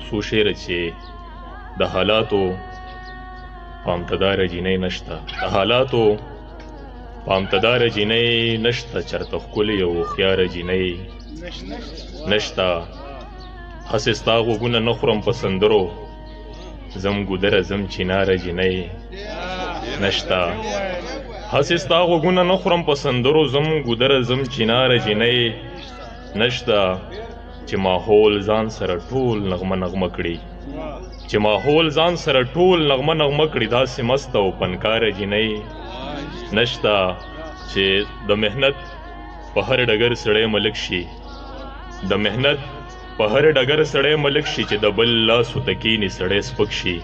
څو شعره چې د حالاتو پامتداره جینۍ نشته، د حالاتو پامتداره جینۍ نشته، چرته ښکلې او هوښیاره جینۍ نشته. هسې ستا غوږونه نه خورم په سندرو، زم ګودره زم چیناره جینۍ نشته. هسې ستا غوږونه نه خورم په سندرو، زم ګودره زم چیناره جینۍ نشته. چې ماحول ځان سره ټول نغمه نغمه کړي، چې ماحول ځان سره ټول نغمه نغمه کړي، داسې مست او فنکاره جینۍ نشته. چې د محنت په هر ډګر سړی ملک شي، د محنت په هر ډګر سړی ملک شي، چې د بل لاسو ته کیني سړی سپک شي.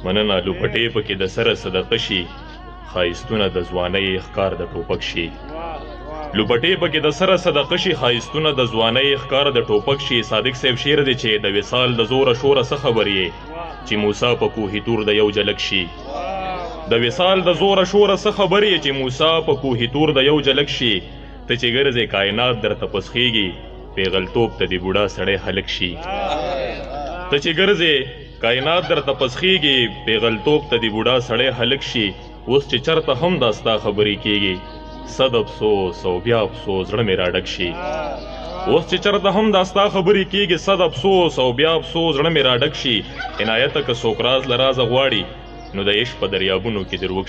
مننه لوپټې پکې د سره صدقه شي، ښایستونه د ځوانۍ ښکار د ټوپک شي. لوپټې پکې د سره صدقه شي، ښایستونه د ځوانۍ ښکار د ټوپک شي. صادق صاحب شعر دی چې د وصال د زوره شوره څه خبر یې، چې موسی په کوهي تور د یو جلک شي. د وصال د زوره شوره څه خبر یې، چې موسی په کوهي تور د یو جلک شي. ته چې ګرځې کائنات درته پسخېږي، پیغلتوب ته د بوډا سړی هلک شي. ته چې ګرځې کائنات درته پسخېږي، پیغلتوب ته د بوډا سړی هلک شي. اوس چې چرته هم دا ستا خبرې کېږي، صد افسوس او بیا افسوس زړه مې راډک شي. اوس چې چرته هم دا ستا خبرې کېږي، صد افسوس او بیا افسوس زړه مې راډک شي. عنایته که څوک راز له رازه غواړي، نو د عشق په دریابونو کې در وک